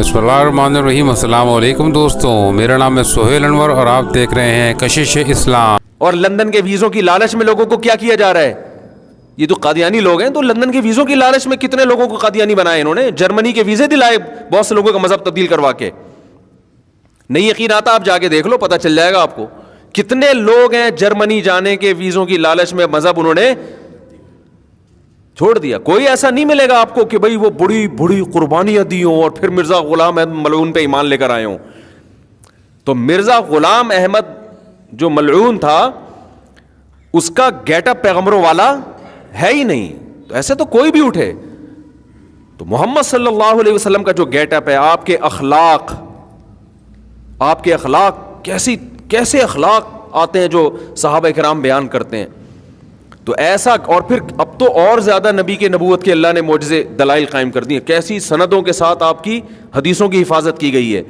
بسم اللہ الرحمن الرحیم۔ السلام علیکم دوستوں، میرا نام ہے سہیل انور اور آپ دیکھ رہے ہیں کشش اسلام۔ اور لندن کے ویزوں کی لالچ میں لوگوں کو کیا کیا جا رہا ہے؟ یہ تو قادیانی لوگ ہیں، تو لندن کے ویزوں کی لالچ میں کتنے لوگوں کو قادیانی بنائے انہوں نے، جرمنی کے ویزے دلائے بہت سے لوگوں کا مذہب تبدیل کروا کے۔ نہیں یقین آتا آپ جا کے دیکھ لو، پتہ چل جائے گا آپ کو کتنے لوگ ہیں جرمنی جانے کے ویزوں کی لالچ میں مذہب انہوں نے چھوڑ دیا۔ کوئی ایسا نہیں ملے گا آپ کو کہ بھئی وہ بڑی بڑی قربانیاں دی ہوں اور پھر مرزا غلام احمد ملعون پہ ایمان لے کر آئے ہوں۔ تو مرزا غلام احمد جو ملعون تھا اس کا گیٹ اپ پیغمبروں والا ہے ہی نہیں، تو ایسے تو کوئی بھی اٹھے۔ تو محمد صلی اللہ علیہ وسلم کا جو گیٹ اپ ہے، آپ کے اخلاق کیسے اخلاق آتے ہیں جو صحابہ کرام بیان کرتے ہیں، تو ایسا۔ اور پھر اب تو اور زیادہ نبی کے نبوت کے اللہ نے معجزے دلائل قائم کر دی ہیں، کیسی سندوں کے ساتھ آپ کی حدیثوں کی حفاظت کی گئی ہے۔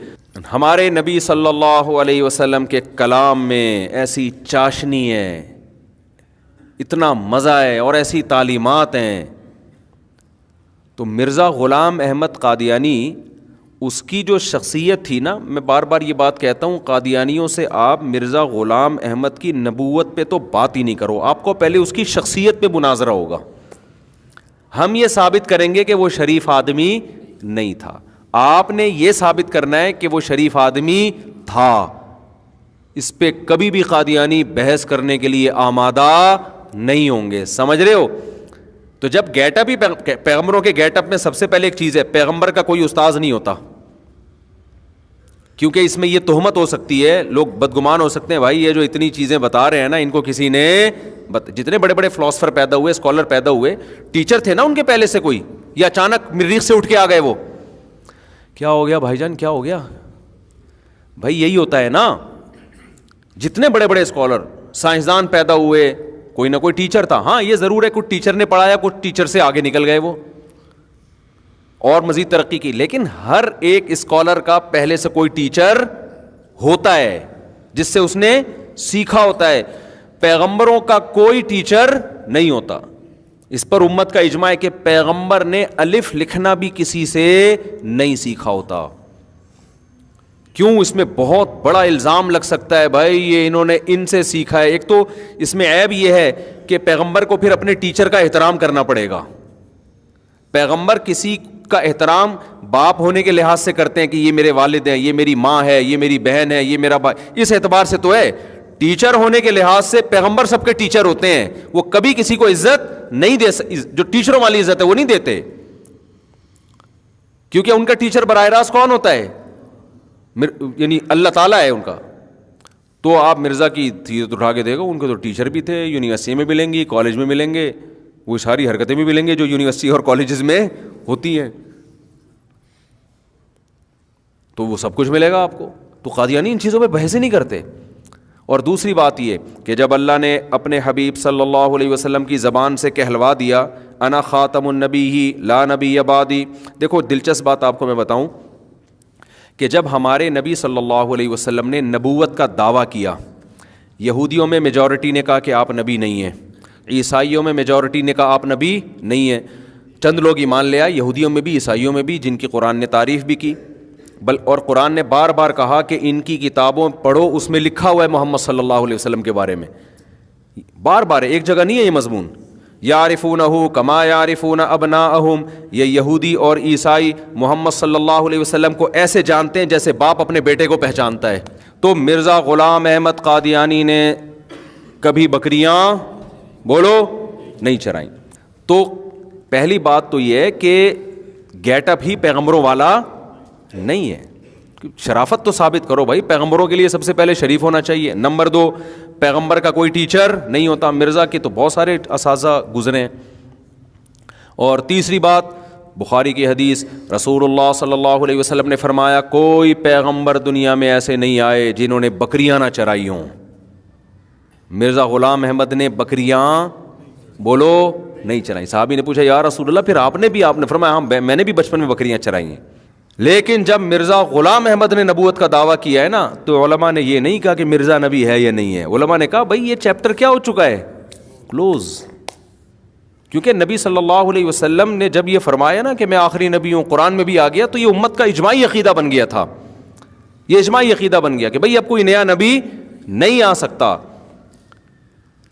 ہمارے نبی صلی اللہ علیہ وسلم کے کلام میں ایسی چاشنی ہے، اتنا مزہ ہے اور ایسی تعلیمات ہیں۔ تو مرزا غلام احمد قادیانی، اس کی جو شخصیت تھی نا، میں بار بار یہ بات کہتا ہوں، قادیانیوں سے آپ مرزا غلام احمد کی نبوت پہ تو بات ہی نہیں کرو، آپ کو پہلے اس کی شخصیت پہ مناظرہ ہوگا۔ ہم یہ ثابت کریں گے کہ وہ شریف آدمی نہیں تھا، آپ نے یہ ثابت کرنا ہے کہ وہ شریف آدمی تھا۔ اس پہ کبھی بھی قادیانی بحث کرنے کے لیے آمادہ نہیں ہوں گے، سمجھ رہے ہو؟ تو جب گیٹ اپ ہی پیغمبروں کے گیٹ اپ میں سب سے پہلے ایک چیز ہے، پیغمبر کا کوئی استاذ نہیں ہوتا، کیونکہ اس میں یہ تہمت ہو سکتی ہے، لوگ بدگمان ہو سکتے ہیں، بھائی یہ جو اتنی چیزیں بتا رہے ہیں نا، ان کو کسی نے جتنے بڑے بڑے فلاسفر پیدا ہوئے، اسکالر پیدا ہوئے، ٹیچر تھے نا ان کے پہلے سے کوئی، یا اچانک مریخ سے اٹھ کے آ گئے وہ؟ کیا ہو گیا بھائی جان، کیا ہو گیا؟ بھائی یہی ہوتا ہے نا، جتنے بڑے بڑے اسکالر سائنسدان پیدا ہوئے، کوئی نہ کوئی ٹیچر تھا۔ ہاں یہ ضرور ہے کچھ ٹیچر نے پڑھایا، کچھ ٹیچر سے آگے نکل گئے وہ اور مزید ترقی کی، لیکن ہر ایک اسکالر کا پہلے سے کوئی ٹیچر ہوتا ہے جس سے اس نے سیکھا ہوتا ہے۔ پیغمبروں کا کوئی ٹیچر نہیں ہوتا۔ اس پر امت کا اجماع ہے کہ پیغمبر نے الف لکھنا بھی کسی سے نہیں سیکھا ہوتا۔ کیوں؟ اس میں بہت بڑا الزام لگ سکتا ہے، بھائی یہ انہوں نے ان سے سیکھا ہے۔ ایک تو اس میں عیب یہ ہے کہ پیغمبر کو پھر اپنے ٹیچر کا احترام کرنا پڑے گا۔ پیغمبر کسی کا احترام باپ ہونے کے لحاظ سے کرتے ہیں کہ یہ میرے والد ہیں، یہ میری ماں ہے، یہ میری بہن ہے، یہ میرا بھائی، اس اعتبار سے تو ہے۔ ٹیچر ہونے کے لحاظ سے پیغمبر سب کے ٹیچر ہوتے ہیں، وہ کبھی کسی کو عزت نہیں دے، جو ٹیچروں والی عزت ہے وہ نہیں دیتے، کیونکہ ان کا ٹیچر براہ راست کون ہوتا ہے؟ یعنی اللہ تعالیٰ ہے ان کا۔ تو آپ مرزا کی سیرت اٹھا کے دیکھو، ان کے تو ٹیچر بھی تھے، یونیورسٹی میں ملیں گی، کالج میں ملیں گے، وہ ساری حرکتیں بھی ملیں گے جو یونیورسٹی اور کالجز میں ہوتی ہیں، تو وہ سب کچھ ملے گا آپ کو۔ تو قادیانی ان چیزوں پہ بحث ہی نہیں کرتے۔ اور دوسری بات یہ کہ جب اللہ نے اپنے حبیب صلی اللہ علیہ وسلم کی زبان سے کہلوا دیا انا خاتم النبی لا نبی بعدی، دیکھو دلچسپ بات آپ کو میں بتاؤں کہ جب ہمارے نبی صلی اللہ علیہ وسلم نے نبوت کا دعویٰ کیا، یہودیوں میں میجورٹی نے کہا کہ آپ نبی نہیں ہیں، عیسائیوں میں میجورٹی نے کہا آپ نبی نہیں ہیں، چند لوگ ایمان لے آئے، یہودیوں میں بھی عیسائیوں میں بھی، جن کی قرآن نے تعریف بھی کی، اور قرآن نے بار بار کہا کہ ان کی کتابوں پڑھو، اس میں لکھا ہوا ہے محمد صلی اللہ علیہ وسلم کے بارے میں، بار بار، ایک جگہ نہیں ہے یہ مضمون۔ یعرفونہ کما یعرفون ابناءہم، یہ یہودی اور عیسائی محمد صلی اللہ علیہ وسلم کو ایسے جانتے ہیں جیسے باپ اپنے بیٹے کو پہچانتا ہے۔ تو مرزا غلام احمد قادیانی نے کبھی بکریاں بولو نہیں چرائیں۔ تو پہلی بات تو یہ ہے کہ گیٹ اپ ہی پیغمبروں والا نہیں ہے، شرافت تو ثابت کرو بھائی، پیغمبروں کے لیے سب سے پہلے شریف ہونا چاہیے۔ نمبر 2، پیغمبر کا کوئی ٹیچر نہیں ہوتا، مرزا کے تو بہت سارے اساتذہ گزرے ہیں۔ اور تیسری بات، بخاری کی حدیث، رسول اللہ صلی اللہ علیہ وسلم نے فرمایا کوئی پیغمبر دنیا میں ایسے نہیں آئے جنہوں نے بکریاں نہ چرائی ہوں۔ مرزا غلام احمد نے بکریاں بولو نہیں چرائی۔ صحابی نے پوچھا یا رسول اللہ پھر آپ نے فرمایا ہاں میں نے بھی بچپن میں بکریاں چرائی ہیں۔ لیکن جب مرزا غلام احمد نے نبوت کا دعویٰ کیا ہے نا، تو علماء نے یہ نہیں کہا کہ مرزا نبی ہے یا نہیں ہے، علماء نے کہا بھائی یہ چیپٹر کیا ہو چکا ہے، کلوز، کیونکہ نبی صلی اللہ علیہ وسلم نے جب یہ فرمایا نا کہ میں آخری نبی ہوں، قرآن میں بھی آ گیا، تو یہ امت کا اجماعی عقیدہ بن گیا تھا. یہ اجماعی عقیدہ بن گیا کہ بھئی اب کوئی نیا نبی نہیں آ سکتا.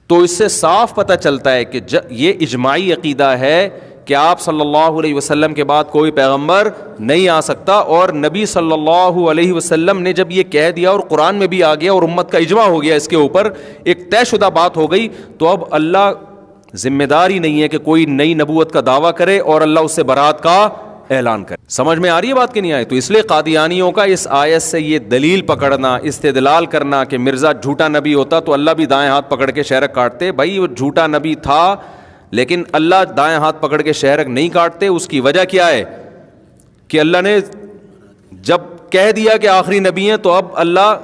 تو اس سے صاف پتہ چلتا ہے کہ یہ اجماعی عقیدہ ہے کہ آپ صلی اللہ علیہ وسلم کے بعد کوئی پیغمبر نہیں آ سکتا. اور نبی صلی اللہ علیہ وسلم نے جب یہ کہہ دیا اور قرآن میں بھی آ گیا اور امت کا اجماع ہو گیا اس کے اوپر، ایک طے شدہ بات ہو گئی، تو اب اللہ ذمہ دار ہی نہیں ہے کہ کوئی نئی نبوت کا دعویٰ کرے اور اللہ اس سے برات کا اعلان کرے. سمجھ میں آ رہی ہے بات کہ نہیں آئی؟ تو اس لیے قادیانیوں کا اس آیت سے یہ دلیل پکڑنا، استدلال کرنا کہ مرزا جھوٹا نبی ہوتا تو اللہ بھی دائیں ہاتھ پکڑ کے شہرک کاٹتے. بھائی وہ جھوٹا نبی تھا، لیکن اللہ دائیں ہاتھ پکڑ کے شہرک نہیں کاٹتے. اس کی وجہ کیا ہے کہ اللہ نے جب کہہ دیا کہ آخری نبی ہیں تو اب اللہ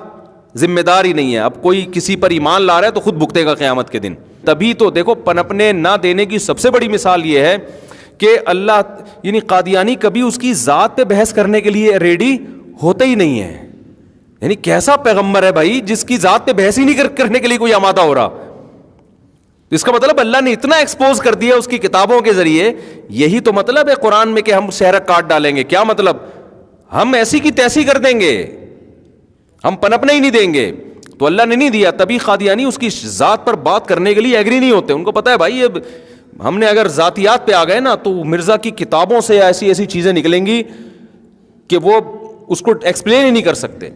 ذمہ دار ہی نہیں ہے. اب کوئی کسی پر ایمان لا رہا ہے تو خود بھگتے گا قیامت کے دن. تبھی تو دیکھو پنپنے نہ دینے کی سب سے بڑی مثال یہ ہے کہ اللہ یعنی قادیانی کبھی اس کی ذات پہ بحث کرنے کے لیے ریڈی ہوتے ہی نہیں ہے. یعنی کیسا پیغمبر ہے بھائی جس کی ذات پہ بحث ہی نہیں کرنے کے لیے کوئی آمادہ ہو رہا. اس کا مطلب اللہ نے اتنا ایکسپوز کر دیا اس کی کتابوں کے ذریعے. یہی تو مطلب ہے قرآن میں کہ ہم شہرک کاٹ ڈالیں گے. کیا مطلب؟ ہم ایسی کی تیسی کر دیں گے، ہم پنپنے ہی نہیں دیں گے. تو اللہ نے نہیں دیا. تبھی قادیانی اس کی ذات پر بات کرنے کے لیے ایگری نہیں ہوتے. ان کو پتہ ہے بھائی اب ہم نے اگر ذاتیات پہ آ گئے نا تو مرزا کی کتابوں سے ایسی ایسی چیزیں نکلیں گی کہ وہ اس کو ایکسپلین ہی نہیں کر سکتے.